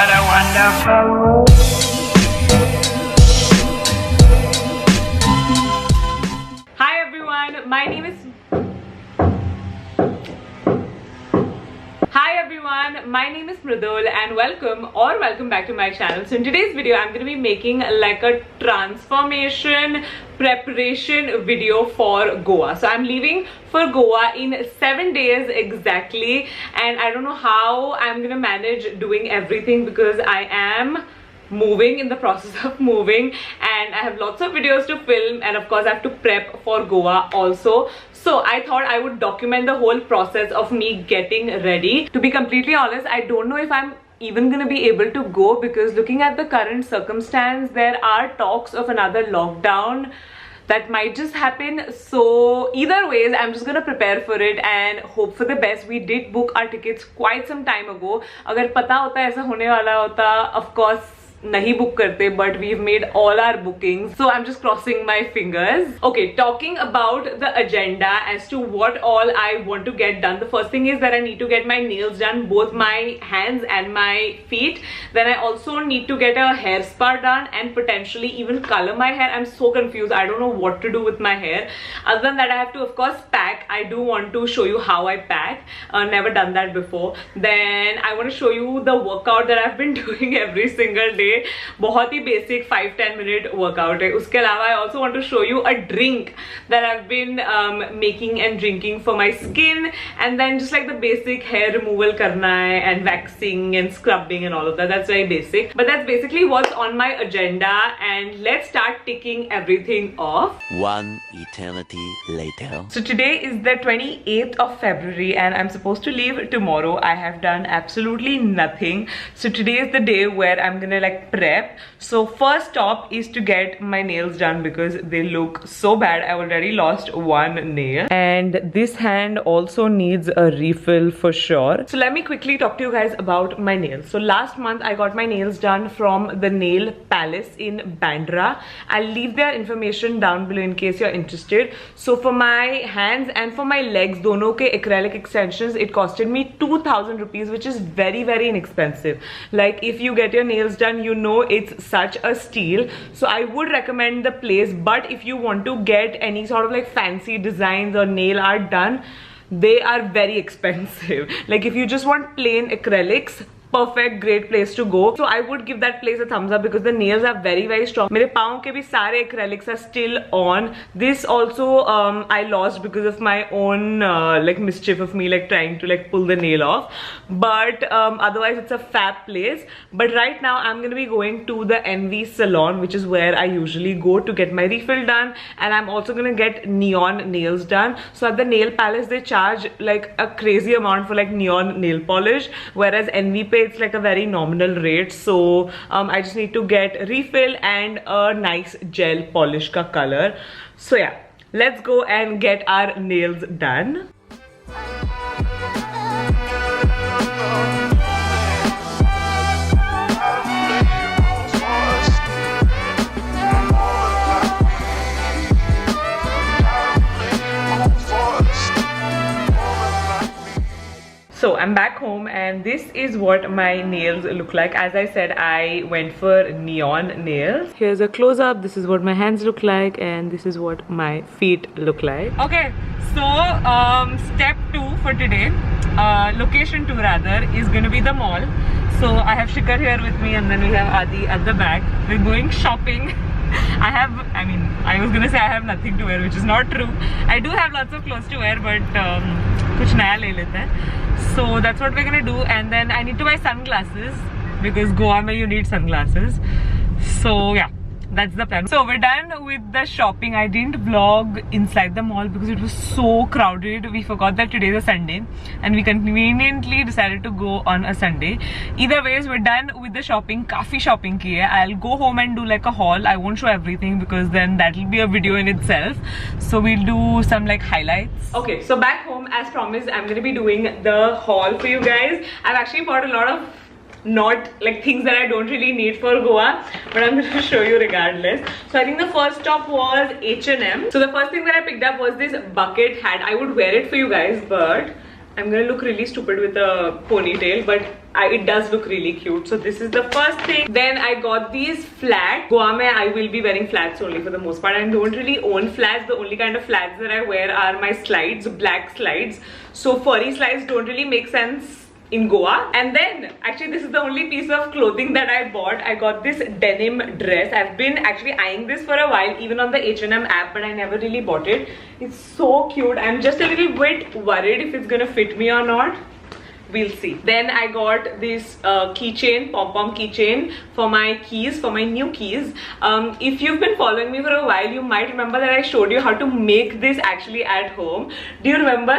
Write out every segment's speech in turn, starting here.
What a wonderful world. Hi everyone, my name is Mridul and welcome back to my channel. So in today's video I'm going to be making like a transformation preparation video for Goa. So I'm leaving for Goa in 7 days exactly, and I don't know how I'm going to manage doing everything because I am in the process of moving, and I have lots of videos to film, and of course I have to prep for Goa also. So I thought I would document the whole process of me getting ready. To be completely honest, I don't know if I'm even gonna be able to go, because looking at the current circumstance, there are talks of another lockdown that might just happen. So either ways, I'm just gonna prepare for it and hope for the best. We did book our tickets quite some time ago. Agar pata hota aisa hone wala hota, of course nahi book karte, but we've made all our bookings, so I'm just crossing my fingers. Okay, talking about the agenda as to what all I want to get done. The first thing is that I need to get my nails done, both my hands and my feet. Then I also need to get a hair spa done and potentially even color my hair. I'm so confused, I don't know what to do with my hair. Other than that, I have to of course pack. I do want to show you how I pack. Never done that before. Then I want to show you the workout that I've been doing every single day. बहुत ही basic 5-10 minute workout है. उसके अलावा I also want to show you a drink that I've been making and drinking for my skin, and then just like the basic hair removal करना है and waxing and scrubbing and all of that. That's very basic, but that's basically what's on my agenda, and let's start ticking everything off. One eternity later. So today is the 28th of February and I'm supposed to leave tomorrow. I have done absolutely nothing. So today is the day where I'm gonna like prep. So first stop is to get my nails done because they look so bad. I already lost one nail, and this hand also needs a refill for sure. So let me quickly talk to you guys about my nails. So last month I got my nails done from the Nail Palace in Bandra. I'll leave their information down below in case you're interested. So for my hands and for my legs, dono ke acrylic extensions, it costed me 2,000 rupees, which is very inexpensive. Like if you get your nails done, you know it's such a steal. So I would recommend the place, but if you want to get any sort of like fancy designs or nail art done, they are very expensive. Like if you just want plain acrylics, perfect, great place to go. So I would give that place a thumbs up because the nails are very strong. मेरे पाँव के भी सारे acrylics are still on. This also I lost because of my own like mischief of me like trying to like pull the nail off. But otherwise it's a fab place. But right now I'm gonna be going to the NV salon, which is where I usually go to get my refill done, and I'm also gonna get neon nails done. So at the Nail Palace they charge like a crazy amount for like neon nail polish, whereas NV Pay it's like a very nominal rate. So I just need to get refill and a nice gel polish ka color. So yeah, let's go and get our nails done. So I'm back home and this is what my nails look like. As I said, I went for neon nails. Here's a close-up. This is what my hands look like, and this is what my feet look like. Okay, so step 2 for today, location 2 rather, is gonna be the mall. So I have Shikhar here with me, and then we have Adi at the back. We're going shopping. I was gonna say I have nothing to wear, which is not true. I do have lots of clothes to wear, but kuch naya le lete hain. So that's what we're gonna do, and then I need to buy sunglasses because Goa mein you need sunglasses. So yeah, that's the plan. So we're done with the shopping. I didn't vlog inside the mall because it was so crowded. We forgot that today is a Sunday and we conveniently decided to go on a Sunday. Either ways, we're done with the shopping. Kafi shopping ki hai. I'll go home and do like a haul. I won't show everything because then that'll be a video in itself. So we'll do some like highlights. Okay, so back home, as promised, I'm gonna be doing the haul for you guys. I've actually bought a lot of not like things that I don't really need for Goa, but I'm going to show you regardless. So I think the first stop was H&M. So the first thing that I picked up was this bucket hat. I would wear it for you guys, but I'm gonna look really stupid with a ponytail, but it does look really cute. So this is the first thing. Then I got these flats. Goa mein I will be wearing flats only for the most part. I don't really own flats. The only kind of flats that I wear are my slides, black slides. So furry slides don't really make sense in Goa. And then actually this is the only piece of clothing that I bought. I got this denim dress. I've been actually eyeing this for a while, even on the H&M app, but I never really bought it. It's so cute. I'm just a little bit worried if it's gonna fit me or not. We'll see. Then I got this keychain, pom-pom keychain for my keys, for my new keys. If you've been following me for a while, you might remember that I showed you how to make this actually at home. Do you remember?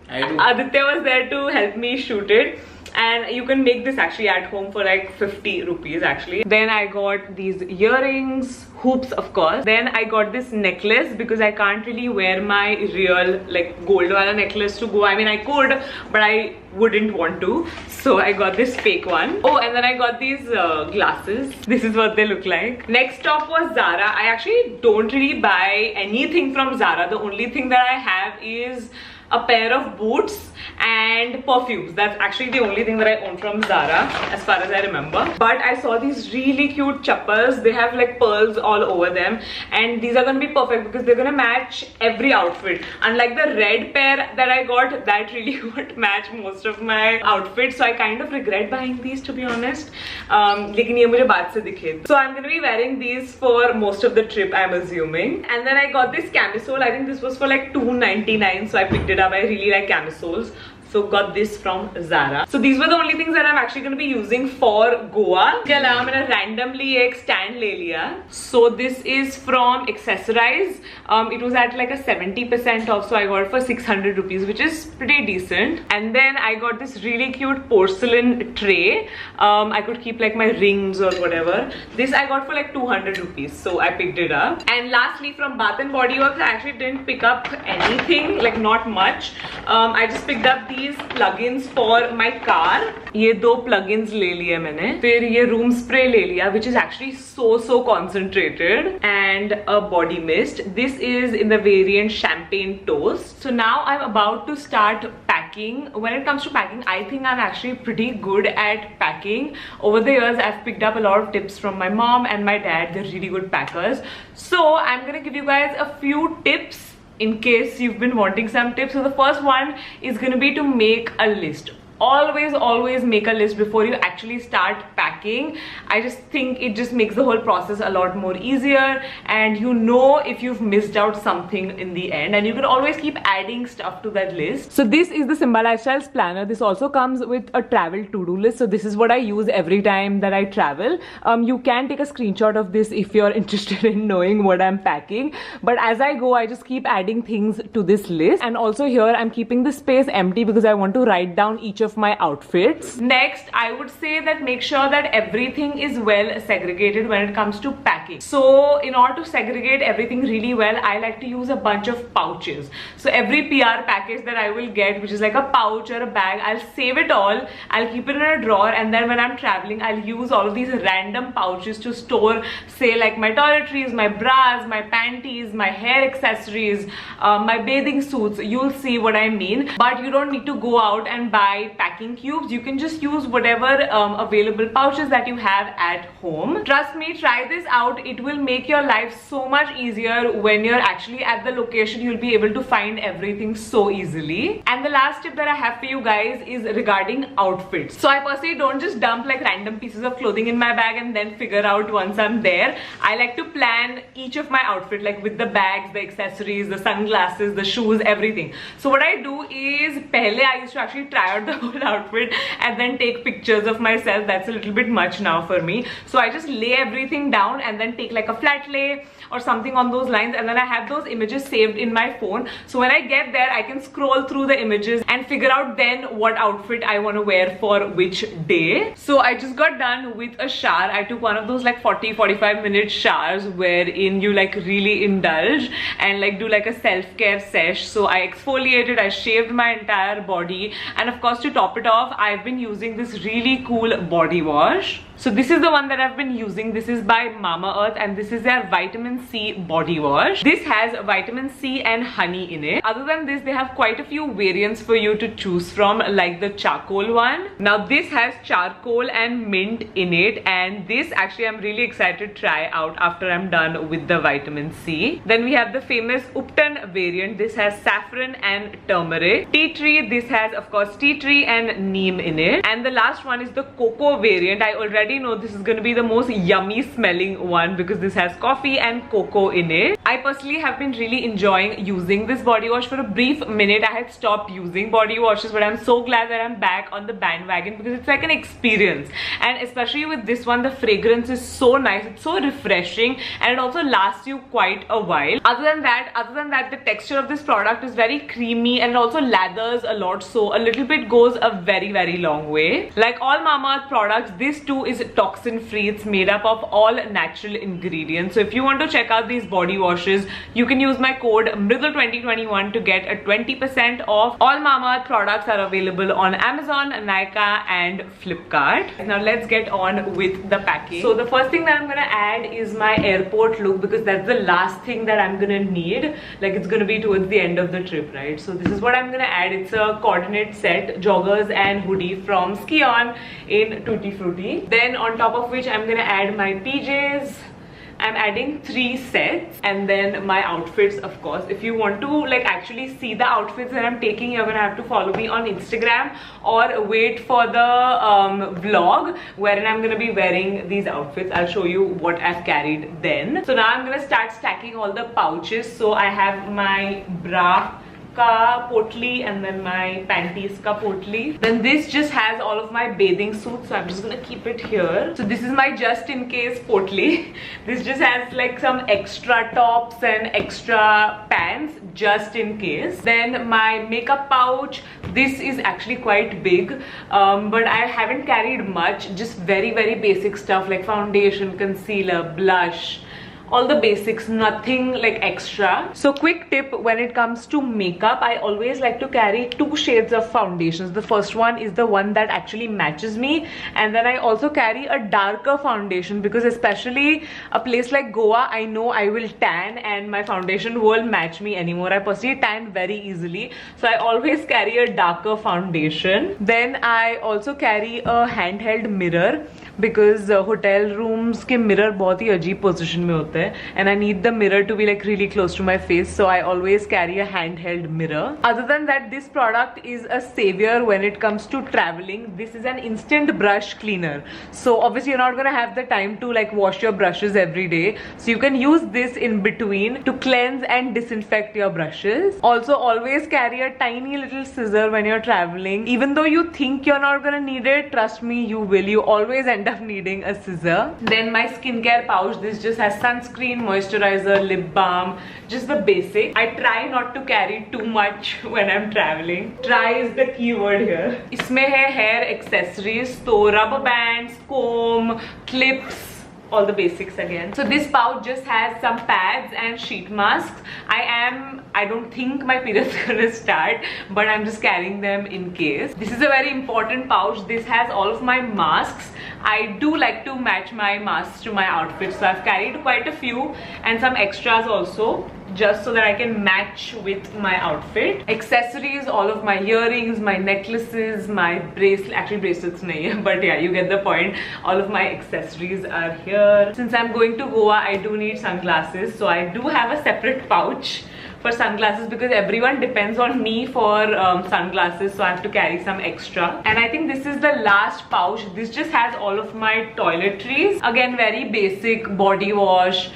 I do. Aditya was there to help me shoot it. And you can make this actually at home for like 50 rupees actually. Then I got these earrings, hoops of course. Then I got this necklace because I can't really wear my real like gold wala necklace to go. I mean I could, but I wouldn't want to. So I got this fake one. Oh, and then I got these glasses. This is what they look like. Next stop was Zara. I actually don't really buy anything from Zara. The only thing that I have is a pair of boots and perfumes. That's actually the only thing that I own from Zara as far as I remember. But I saw these really cute chappals. They have like pearls all over them, and these are gonna be perfect because they're gonna match every outfit. Unlike the red pair that I got, that really won't match most of my outfits, so I kind of regret buying these, to be honest. Lekin ye mujhe baad se dikhe. So I'm gonna be wearing these for most of the trip, I'm assuming. And then I got this camisole. I think this was for like $2.99, so I picked it up. I really like camisoles, so got this from Zara. So these were the only things that I'm actually going to be using for Goa. इसके अलावा मैंने randomly एक stand ले लिया. So this is from Accessorize. It was at like a 70% off, so I got it for 600 rupees, which is pretty decent. And then I got this really cute porcelain tray. I could keep like my rings or whatever. This I got for like 200 rupees, so I picked it up. And lastly, from Bath and Body Works, I actually didn't pick up anything, like not much. I just picked up these plugins for my car. ये दो plugins ले लिए मैंने. फिर ये room spray ले लिया, which is actually so concentrated, and a body mist. This is in the variant Champagne Toast. So now I'm about to start packing. When it comes to packing, I think I'm actually pretty good at packing. Over the years, I've picked up a lot of tips from my mom and my dad. They're really good packers. So I'm gonna give you guys a few tips in case you've been wanting some tips. So the first one is going to be to make a list. Always make a list before you actually start packing. I just think it just makes the whole process a lot more easier, and you know if you've missed out something in the end, and you can always keep adding stuff to that list. So this is the Simba Lifestyles planner. This also comes with a travel to-do list. So this is what I use every time that I travel. You can take a screenshot of this if you're interested in knowing what I'm packing, but as I go I just keep adding things to this list. And also here I'm keeping the space empty because I want to write down each of my outfits. Next, I would say that make sure that everything is well segregated when it comes to packing. So in order to segregate everything really well, I like to use a bunch of pouches. So every PR package that I will get, which is like a pouch or a bag, I'll save it all, I'll keep it in a drawer, and then when I'm traveling, I'll use all of these random pouches to store, say like my toiletries, my bras, my panties, my hair accessories, my bathing suits. You'll see what I mean. But you don't need to go out and buy packing cubes. You can just use whatever available pouches that you have at home. Trust me, try this out. It will make your life so much easier. When you're actually at the location, you'll be able to find everything so easily. And the last tip that I have for you guys is regarding outfits. So I personally don't just dump like random pieces of clothing in my bag and then figure out once I'm there. I like to plan each of my outfit, like with the bags, the accessories, the sunglasses, the shoes, everything. So what I do is, pehle I used to actually try out the whole outfit and then take pictures of myself. That's a little bit much now for me. So I just lay everything down and then take like a flat lay or something on those lines, and then I have those images saved in my phone. So when I get there, I can scroll through the images and figure out then what outfit I want to wear for which day. So I just got done with a shower. I took one of those like 40-45 minute showers wherein you like really indulge and like do like a self-care sesh. So I exfoliated, I shaved my entire body, and of course to top it off, I've been using this really cool body wash. So this is the one that I've been using. This is by Mamaearth and this is their vitamin C body wash. This has vitamin C and honey in it. Other than this, they have quite a few variants for you to choose from, like the charcoal one. Now this has charcoal and mint in it, and this actually I'm really excited to try out after I'm done with the vitamin C. Then we have the famous Upton variant. This has saffron and turmeric. Tea tree, this has of course tea tree and neem in it. And the last one is the cocoa variant. I already know this is going to be the most yummy smelling one because this has coffee and cocoa in it. I personally have been really enjoying using this body wash. For a brief minute I had stopped using body washes, but I'm so glad that I'm back on the bandwagon because it's like an experience. And especially with this one, the fragrance is so nice, it's so refreshing, and it also lasts you quite a while. Other than that, the texture of this product is very creamy and it also lathers a lot, so a little bit goes a very, very long way. Like all Mamaearth products, this too is toxin free. It's made up of all natural ingredients. So if you want to check out these body washes, you can use my code MRIDUL2021 to get a 20% off. All Mamaearth products are available on Amazon, Nykaa and Flipkart. Now let's get on with the packing. So the first thing that I'm gonna add is my airport look, because that's the last thing that I'm gonna need. Like, it's gonna be towards the end of the trip, right? So this is what I'm gonna add. It's a coordinate set, joggers and hoodie from Skion in Tutti Frutti. Then on top of which I'm gonna add my PJs. I'm adding 3 sets, and then my outfits, of course. If you want to like actually see the outfits that I'm taking, you're gonna have to follow me on Instagram or wait for the vlog wherein I'm gonna be wearing these outfits. I'll show you what I've carried then. So now I'm gonna start stacking all the pouches. So I have my bra ka potli and then my panties ka potli. Then this just has all of my bathing suits, so I'm just gonna keep it here. So this is my just in case potli. This just has like some extra tops and extra pants just in case. Then my makeup pouch, this is actually quite big, but I haven't carried much, just very, very basic stuff like foundation, concealer, blush, all the basics, nothing like extra. So quick tip, when it comes to makeup, I always like to carry 2 shades of foundations. The first one is the one that actually matches me, and then I also carry a darker foundation because especially a place like Goa, I know I will tan and my foundation won't match me anymore. I personally tan very easily, so I always carry a darker foundation. Then I also carry a handheld mirror because hotel rooms के mirror बहुत ही अजीब position में होते हैं, and I need the mirror to be like really close to my face, so I always carry a handheld mirror. Other than that, this product is a savior when it comes to traveling. This is an instant brush cleaner, so obviously you're not gonna have the time to like wash your brushes every day, so you can use this in between to cleanse and disinfect your brushes. Also always carry a tiny little scissor when you're traveling. Even though you think you're not gonna need it, trust me, you will. You always end up needing a scissor. Then my skincare pouch, this just has sunscreen, moisturizer, lip balm, just the basic. I try not to carry too much when I'm traveling. Try is the keyword here. इसमें है hair accessories, so rubber bands, comb, clips, all the basics again. So this pouch just has some pads and sheet masks. I don't think my period's gonna start, but I'm just carrying them in case. This is a very important pouch. This has all of my masks. I do like to match my masks to my outfit, so I've carried quite a few and some extras also, just so that I can match with my outfit. Accessories, all of my earrings, my necklaces, my bracelet, actually bracelets nahi hai, but yeah, you get the point. All of my accessories are here. Since I'm going to Goa, I do need sunglasses, so I do have a separate pouch for sunglasses because everyone depends on me for sunglasses, so I have to carry some extra. And I think this is the last pouch. This just has all of my toiletries. Again, very basic: body wash,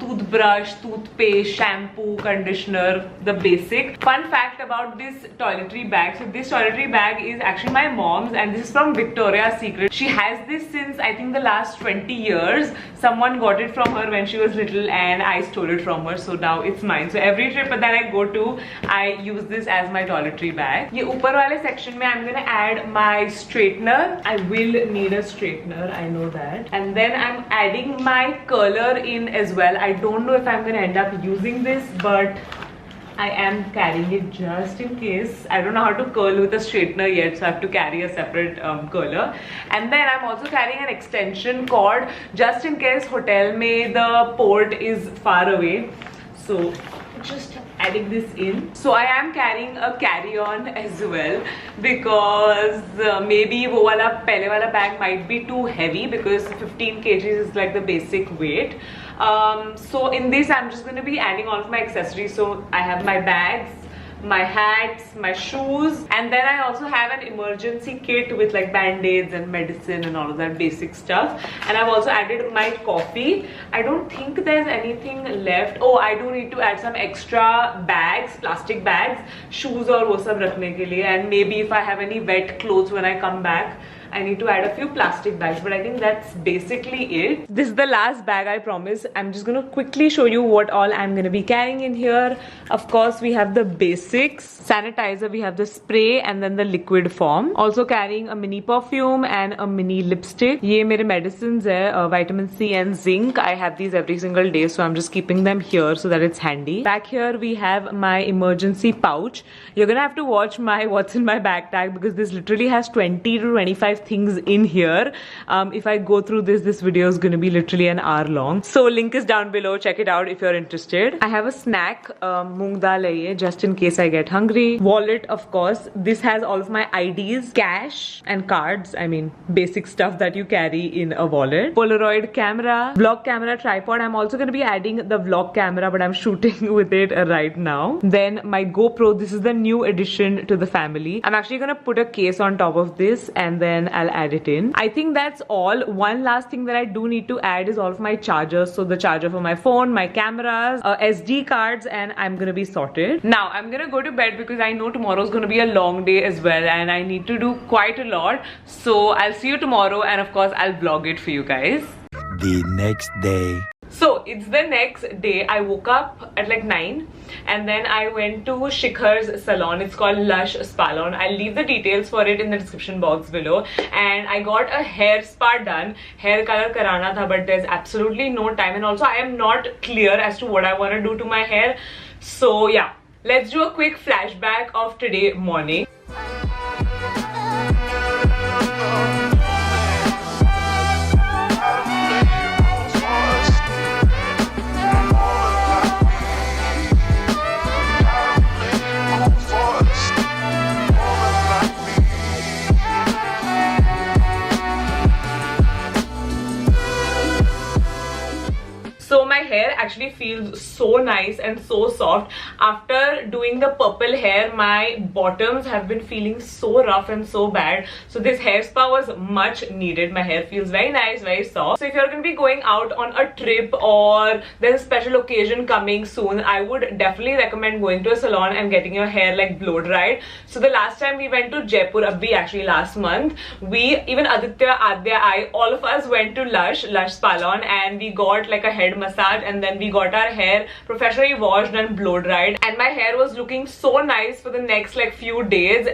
toothbrush, toothpaste, shampoo, conditioner, the basic. Fun fact about this toiletry bag, so this toiletry bag is actually my mom's and this is from Victoria's Secret. She has this since I think the last 20 years. Someone got it from her when she was little and I stole it from her, so now it's mine. So every trip that I go to, I use this as my toiletry bag. ये ऊपर वाले section में I'm gonna add my straightener. I will need a straightener, I know that. And then I'm adding my curler in as well. I don't know if I'm gonna end up using this, but I am carrying it just in case. I don't know how to curl with a straightener yet, so I have to carry a separate curler. And then I'm also carrying an extension cord just in case hotel mein the port is far away. So just adding this in. So I am carrying a carry-on as well because maybe wo wala pehle wala bag might be too heavy because 15 kgs is like the basic weight. So in this I'm just going to be adding all of my accessories. So I have my bags, my hats, my shoes, and then I also have an emergency kit with like band-aids and medicine and all of that basic stuff. And I've also added my coffee. I don't think there's anything left. Oh, I do need to add some extra bags, plastic bags, shoes or wo sab rakhne ke liye, and maybe if I have any wet clothes when I come back, I need to add a few plastic bags, but I think that's basically it. This is the last bag, I promise. I'm just gonna quickly show you what all I'm gonna be carrying in here. Of course, we have the basics. Sanitizer, we have the spray and then the liquid form. Also carrying a mini perfume and a mini lipstick. Ye mere medicines hai, vitamin C and zinc. I have these every single day, so I'm just keeping them here so that it's handy. Back here, we have my emergency pouch. You're gonna have to watch my what's in my bag tag because this literally has 20 to 25 things in here. If I go through this video is going to be literally an hour long. So link is down below. Check it out if you're interested. I have a snack, moong dal hai ye, just in case I get hungry. Wallet, of course. This has all of my IDs, cash and cards. I mean, basic stuff that you carry in a wallet. Polaroid camera, vlog camera, tripod. I'm also going to be adding the vlog camera, but I'm shooting with it right now. Then my GoPro. This is the new addition to the family. I'm actually going to put a case on top of this and then I'll add it in. I think that's all. One last thing that I do need to add is all of my chargers. So the charger for my phone, my cameras, SD cards, and I'm gonna be sorted. Now I'm gonna go to bed because I know tomorrow's gonna be a long day as well and I need to do quite a lot. So I'll see you tomorrow and of course I'll vlog it for you guys. The next day. So it's the next day. I woke up at like 9 and then I went to Shikhar's salon. It's called Lush Salon. I'll leave the details for it in the description box below. And I got a hair spa done. Hair color karana tha, but there's absolutely no time, and also I am not clear as to what I want to do to my hair. So yeah, let's do a quick flashback of today morning. So my hair actually feels so nice and so soft. After doing the purple hair, my bottoms have been feeling so rough and so bad. So this hair spa was much needed. My hair feels very nice, very soft. So if you're going to be going out on a trip or there's a special occasion coming soon, I would definitely recommend going to a salon and getting your hair like blow dried. So the last time we went to Jaipur, abhi actually last month, even Aditya, Adya, I, all of us went to Lush Salon and we got like a head massage and then we got our hair professionally washed and blow dried, and my hair was looking so nice for the next like few days,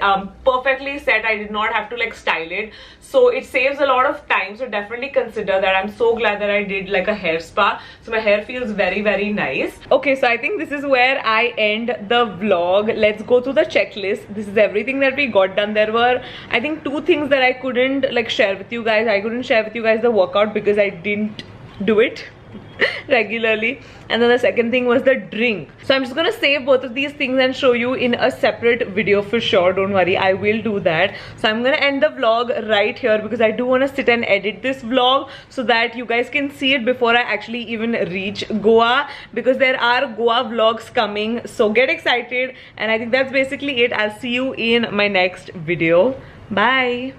perfectly set. I did not have to like style it, so it saves a lot of time. So definitely consider that. I'm so glad that I did like a hair spa, so my hair feels very, very nice. Okay, so I think this is where I end the vlog. Let's go through the checklist. This is everything that we got done. There were, I think, 2 things that I couldn't like share with you guys. I couldn't share with you guys the workout because I didn't do it regularly, and then the second thing was the drink. So I'm just gonna save both of these things and show you in a separate video for sure. Don't worry, I will do that. So I'm gonna end the vlog right here because I do want to sit and edit this vlog so that you guys can see it before I actually even reach Goa, because there are Goa vlogs coming, so get excited. And I think that's basically it. I'll see you in my next video. Bye.